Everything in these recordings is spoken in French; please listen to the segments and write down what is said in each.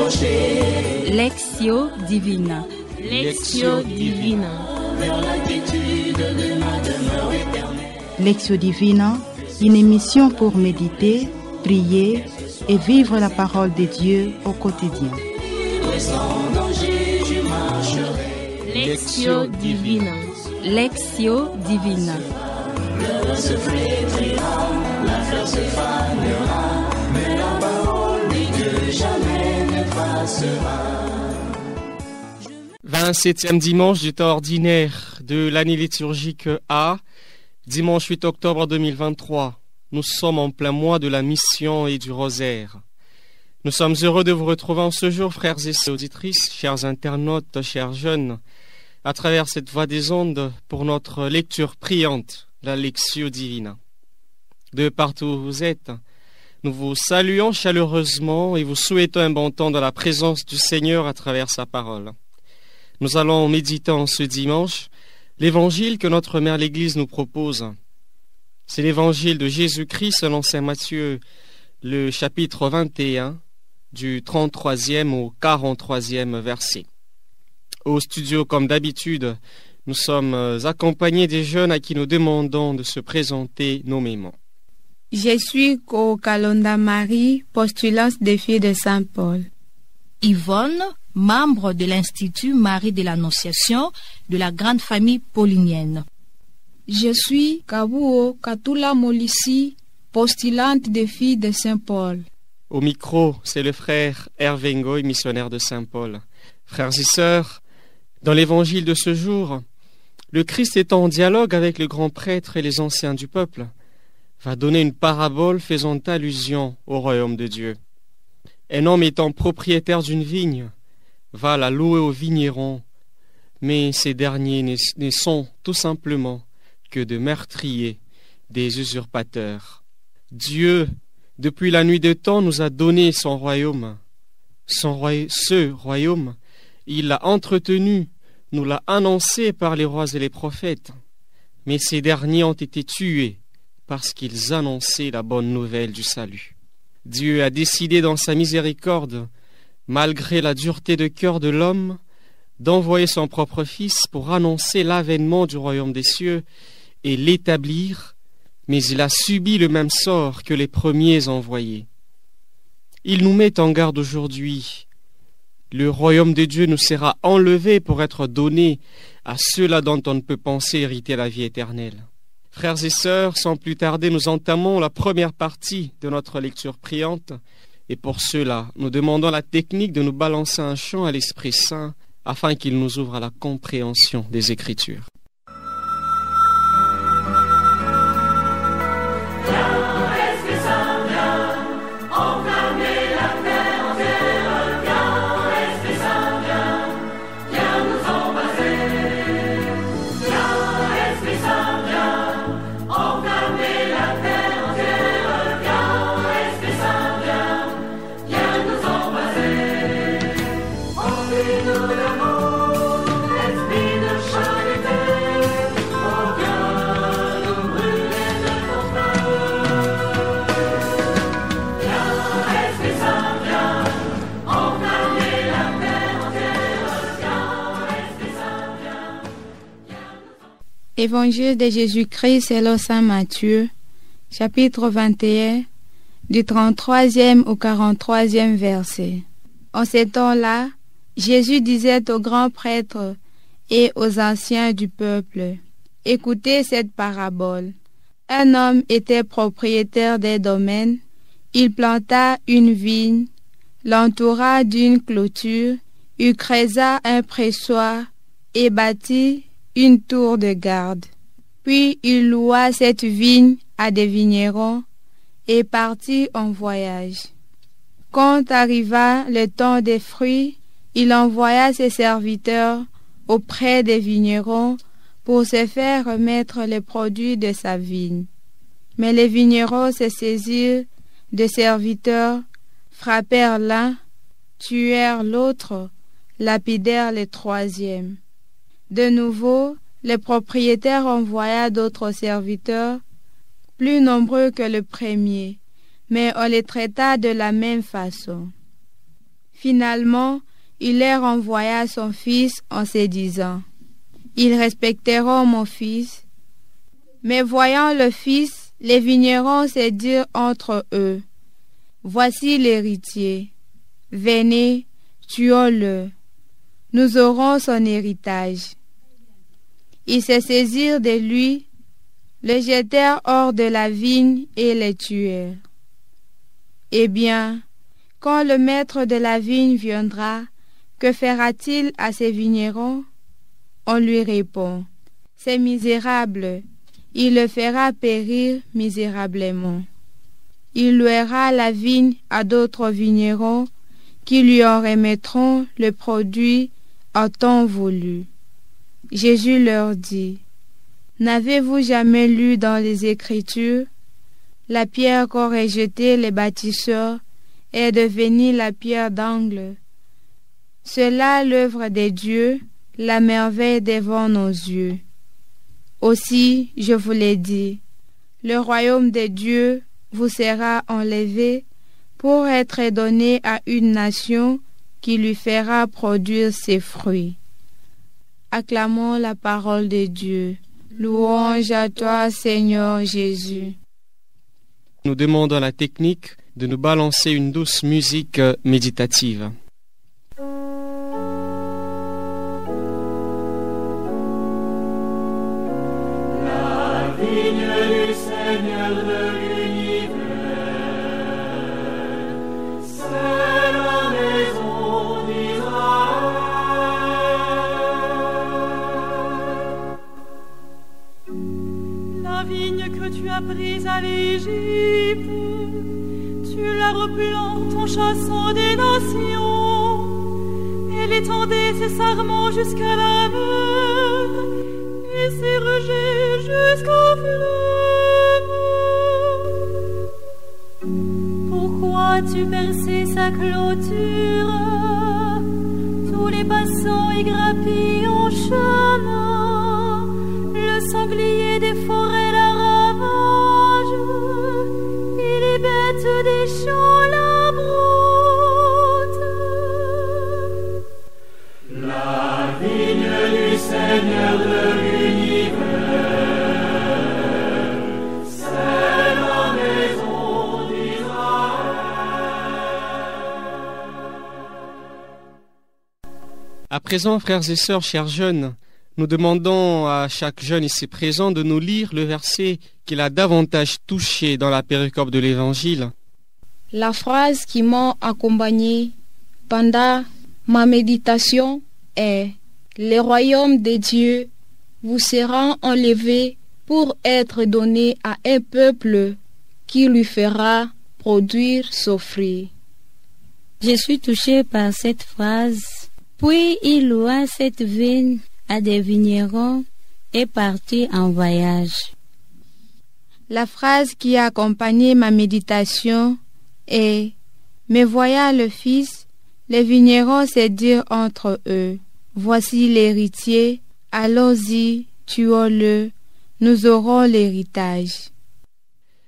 Lectio Divina. Lectio Divina. Lectio Divina, une émission pour méditer, prier et vivre la parole de Dieu au quotidien. Lectio Divina. Lectio Divina. Le soufflet brillera, la fleur se fanera, mais la parole de Dieu jamais ne passera. 27e dimanche du temps ordinaire de l'année liturgique A, dimanche 8 octobre 2023. Nous sommes en plein mois de la mission et du rosaire. Nous sommes heureux de vous retrouver en ce jour, frères et sœurs auditrices, chers internautes, chers jeunes, à travers cette voie des ondes pour notre lecture priante, la Lectio Divina. De partout où vous êtes, nous vous saluons chaleureusement et vous souhaitons un bon temps dans la présence du Seigneur à travers sa parole. Nous allons méditer en ce dimanche l'évangile que notre Mère l'Église nous propose. C'est l'évangile de Jésus-Christ selon saint Matthieu, le chapitre 21, du 33e au 43e verset. Au studio, comme d'habitude, nous sommes accompagnés des jeunes à qui nous demandons de se présenter nommément. Je suis Kalonda Marie, postulante des filles de Saint-Paul. Yvonne, membre de l'Institut Marie de l'Annonciation de la grande famille paulinienne. Je suis Kabuo Katula Molissi, postulante des filles de Saint-Paul. Au micro, c'est le frère Hervé Ngoy, missionnaire de Saint-Paul. Frères et sœurs, dans l'évangile de ce jour, le Christ étant en dialogue avec le grand prêtre et les anciens du peuple, va donner une parabole faisant allusion au royaume de Dieu. Un homme étant propriétaire d'une vigne va la louer aux vignerons, mais ces derniers ne sont tout simplement que de meurtriers, des usurpateurs. Dieu, depuis la nuit des temps, nous a donné son royaume. Ce royaume, il l'a entretenu, nous l'a annoncé par les rois et les prophètes. Mais ces derniers ont été tués parce qu'ils annonçaient la bonne nouvelle du salut. Dieu a décidé dans sa miséricorde, malgré la dureté de cœur de l'homme, d'envoyer son propre Fils pour annoncer l'avènement du royaume des cieux et l'établir, mais il a subi le même sort que les premiers envoyés. Il nous met en garde aujourd'hui. Le royaume de Dieu nous sera enlevé pour être donné à ceux-là dont on ne peut penser hériter la vie éternelle. Frères et sœurs, sans plus tarder, nous entamons la première partie de notre lecture priante. Et pour cela, nous demandons la technique de nous balancer un chant à l'Esprit Saint afin qu'il nous ouvre à la compréhension des Écritures. Évangile de Jésus-Christ selon saint Matthieu, chapitre 21, du 33e au 43e verset. En ces temps-là, Jésus disait aux grands prêtres et aux anciens du peuple, « Écoutez cette parabole. Un homme était propriétaire d'un domaine. Il planta une vigne, l'entoura d'une clôture, il creusa un pressoir et bâtit une tour de garde. Puis il loua cette vigne à des vignerons et partit en voyage. Quand arriva le temps des fruits, il envoya ses serviteurs auprès des vignerons pour se faire remettre les produits de sa vigne. Mais les vignerons se saisirent des serviteurs, frappèrent l'un, tuèrent l'autre, lapidèrent le troisième. De nouveau, le propriétaire envoya d'autres serviteurs, plus nombreux que le premier, mais on les traita de la même façon. Finalement, il leur envoya son fils en se disant, « Ils respecteront mon fils. » Mais voyant le fils, les vignerons se dirent entre eux, « Voici l'héritier. Venez, tuons-le. Nous aurons son héritage. » Ils se saisirent de lui, le jetèrent hors de la vigne et le tuèrent. Eh bien, quand le maître de la vigne viendra, que fera-t-il à ces vignerons? On lui répond, « C'est misérable, il le fera périr misérablement. Il louera la vigne à d'autres vignerons qui lui en remettront le produit en temps voulu. » Jésus leur dit, « N'avez-vous jamais lu dans les Écritures, la pierre qu'auraient jetée les bâtisseurs est devenue la pierre d'angle. C'est là l'œuvre des dieux, la merveille devant nos yeux. Aussi, je vous l'ai dit, le royaume des dieux vous sera enlevé pour être donné à une nation qui lui fera produire ses fruits. » Acclamons la parole de Dieu. Louange à toi, Seigneur Jésus. Nous demandons à la technique de nous balancer une douce musique méditative. La vigne du Seigneur de l'univers, c'est la maison d'Israël. La vigne que tu as prise à l'Égypte, tu la replantes en chassant des nations. Elle étendait ses sarments jusqu'à la mer et ses rejets jusqu'au fleuve. Pourquoi tu perçais sa clôture? Tous les passants y grappillent en chemin. Le sanglier des forêts la ravage et les bêtes des champs la broutent. La vigne du Seigneur de l'univers, c'est la maison d'Israël. À présent, frères et sœurs, chers jeunes, nous demandons à chaque jeune ici présent de nous lire le verset qui l'a davantage touché dans la péricope de l'Évangile. La phrase qui m'a accompagné pendant ma méditation est « Le royaume de Dieu vous sera enlevé pour être donné à un peuple qui lui fera produire son fruit. » Je suis touchée par cette phrase. Puis il loua cette vigne à des vignerons et partit en voyage. La phrase qui a accompagné ma méditation est « Mais voyant le Fils, les vignerons se dirent entre eux, voici l'héritier, allons-y, tuons-le, nous aurons l'héritage. »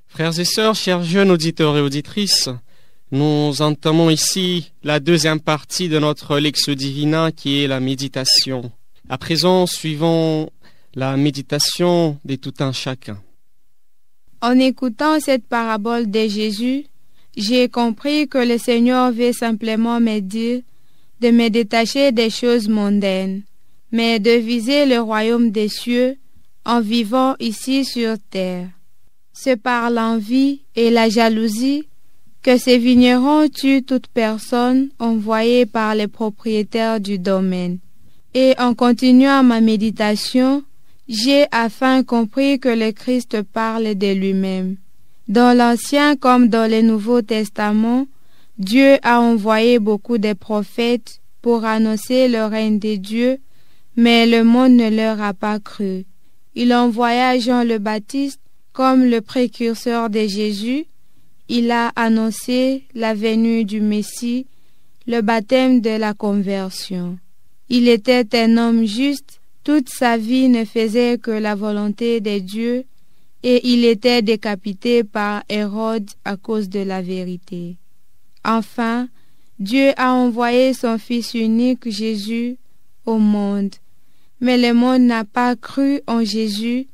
Frères et sœurs, chers jeunes auditeurs et auditrices, nous entamons ici la deuxième partie de notre Lectio Divina qui est la méditation. À présent, suivons la méditation de tout un chacun. En écoutant cette parabole de Jésus, j'ai compris que le Seigneur veut simplement me dire de me détacher des choses mondaines, mais de viser le royaume des cieux en vivant ici sur terre. C'est par l'envie et la jalousie que ces vignerons tuent toute personne envoyée par les propriétaires du domaine. Et en continuant ma méditation, j'ai enfin compris que le Christ parle de lui-même. Dans l'Ancien comme dans le Nouveau Testament, Dieu a envoyé beaucoup de prophètes pour annoncer le règne de Dieu, mais le monde ne leur a pas cru. Il envoya Jean le Baptiste comme le précurseur de Jésus. Il a annoncé la venue du Messie, le baptême de la conversion. Il était un homme juste, toute sa vie ne faisait que la volonté de Dieu, et il était décapité par Hérode à cause de la vérité. Enfin, Dieu a envoyé son Fils unique Jésus au monde, mais le monde n'a pas cru en Jésus,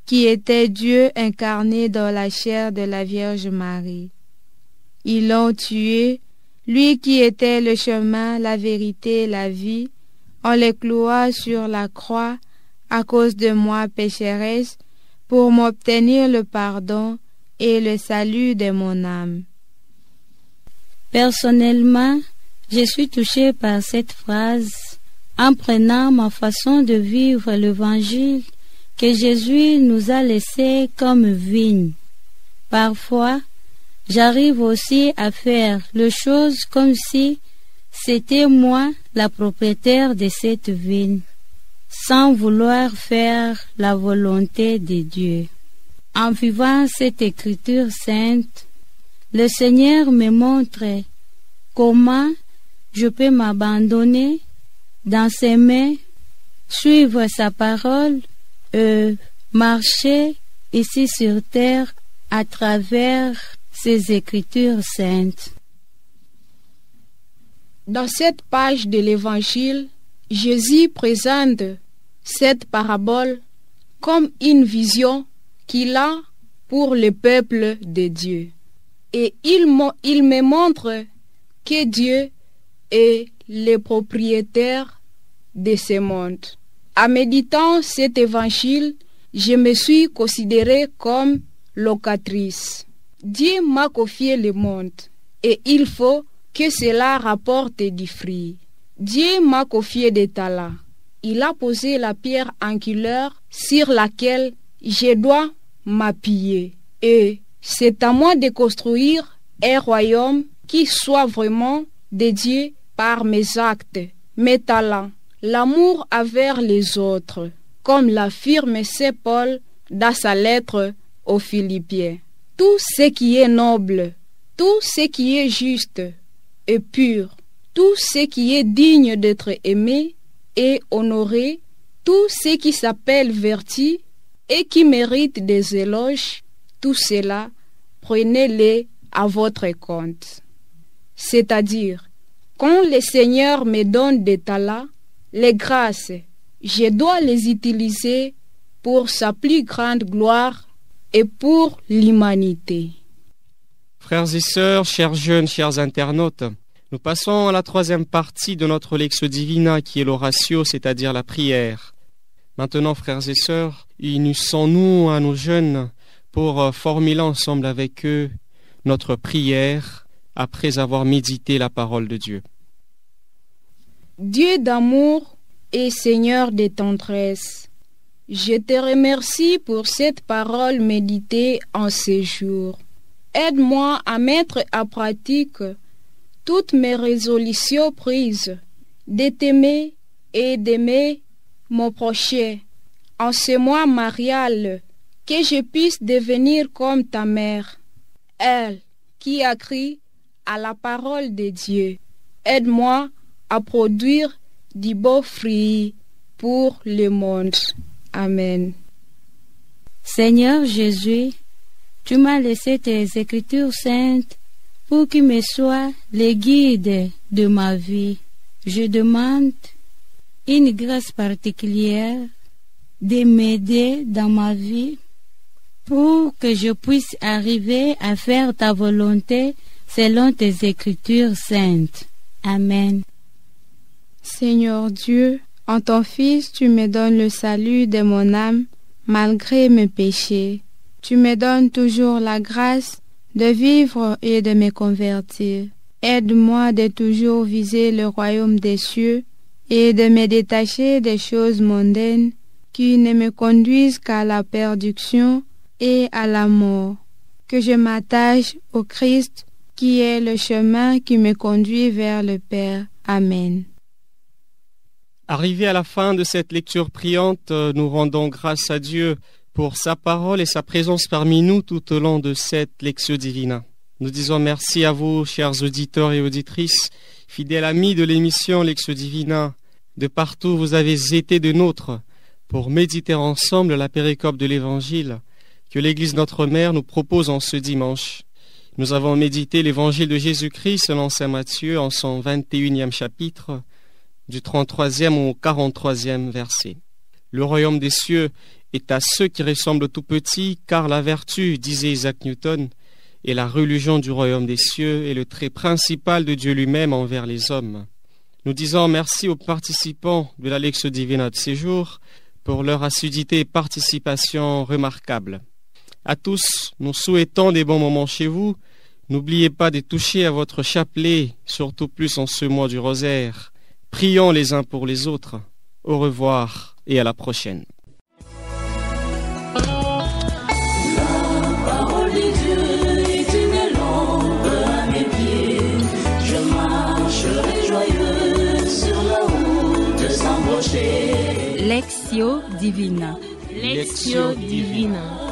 qui était Dieu incarné dans la chair de la Vierge Marie. Ils l'ont tué, lui qui était le chemin, la vérité et la vie. On le cloua sur la croix à cause de moi pécheresse, pour m'obtenir le pardon et le salut de mon âme. Personnellement, je suis touchée par cette phrase en prenant ma façon de vivre l'évangile que Jésus nous a laissé comme vigne. Parfois, j'arrive aussi à faire les choses comme si c'était moi la propriétaire de cette vigne, sans vouloir faire la volonté de Dieu. En vivant cette écriture sainte, le Seigneur me montre comment je peux m'abandonner dans ses mains, suivre sa parole et marcher ici sur terre à travers ces écritures saintes. Dans cette page de l'Évangile, Jésus présente cette parabole comme une vision qu'il a pour le peuple de Dieu. Et il me montre que Dieu est le propriétaire de ce monde. En méditant cet évangile, je me suis considérée comme locatrice. Dieu m'a confié le monde et il faut que cela rapporte du fruit. Dieu m'a confié des talents. Il a posé la pierre angulaire sur laquelle je dois m'appuyer. Et c'est à moi de construire un royaume qui soit vraiment dédié par mes actes, mes talents, l'amour envers les autres, comme l'affirme Saint Paul dans sa lettre aux Philippiens. Tout ce qui est noble, tout ce qui est juste et pur, tout ce qui est digne d'être aimé et honoré, tout ce qui s'appelle vertu et qui mérite des éloges, tout cela, prenez-les à votre compte. C'est-à-dire, quand le Seigneur me donne des talents, les grâces, je dois les utiliser pour sa plus grande gloire et pour l'humanité. Frères et sœurs, chers jeunes, chers internautes, nous passons à la troisième partie de notre Lectio Divina qui est l'oratio, c'est-à-dire la prière. Maintenant, frères et sœurs, unissons-nous à nos jeunes pour formuler ensemble avec eux notre prière après avoir médité la parole de Dieu. Dieu d'amour et Seigneur de tendresse, je te remercie pour cette parole méditée en ces jours. Aide-moi à mettre en pratique toutes mes résolutions prises de t'aimer et d'aimer mon prochain. En ce mois marial, que je puisse devenir comme ta mère, elle qui a cru à la parole de Dieu. Aide-moi à produire du beau fruit pour le monde. Amen. Seigneur Jésus, tu m'as laissé tes écritures saintes pour qu'ils me soient les guides de ma vie. Je demande une grâce particulière de m'aider dans ma vie pour que je puisse arriver à faire ta volonté selon tes écritures saintes. Amen. Seigneur Dieu, en ton Fils, tu me donnes le salut de mon âme malgré mes péchés. Tu me donnes toujours la grâce de vivre et de me convertir. Aide-moi de toujours viser le royaume des cieux et de me détacher des choses mondaines qui ne me conduisent qu'à la perdition et à la mort. Que je m'attache au Christ qui est le chemin qui me conduit vers le Père. Amen. Arrivé à la fin de cette lecture priante, nous rendons grâce à Dieu pour sa parole et sa présence parmi nous tout au long de cette Lectio Divina. Nous disons merci à vous, chers auditeurs et auditrices, fidèles amis de l'émission Lectio Divina. De partout vous avez été de nôtres pour méditer ensemble la péricope de l'Évangile que l'Église Notre Mère nous propose en ce dimanche. Nous avons médité l'évangile de Jésus-Christ selon saint Matthieu en son 21e chapitre, du 33e au 43e verset. Le royaume des cieux est à ceux qui ressemblent aux tout petits, car la vertu, disait Isaac Newton, et la religion du royaume des cieux est le trait principal de Dieu lui-même envers les hommes. Nous disons merci aux participants de la Lectio Divina de ces jours pour leur assiduité et participation remarquable. À tous, nous souhaitons des bons moments chez vous. N'oubliez pas de toucher à votre chapelet, surtout plus en ce mois du rosaire. Prions les uns pour les autres. Au revoir et à la prochaine. Lectio Divina. Lectio Divina.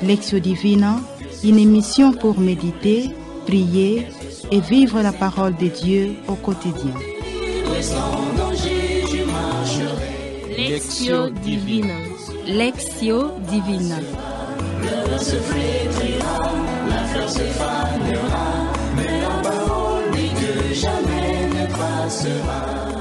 Lectio Divina, une émission pour méditer, prier et vivre la parole de Dieu au quotidien. Lectio Divina. Lectio Divina. Le se flétrira, la fleur se fanera, mais la parole de Dieu jamais ne passera.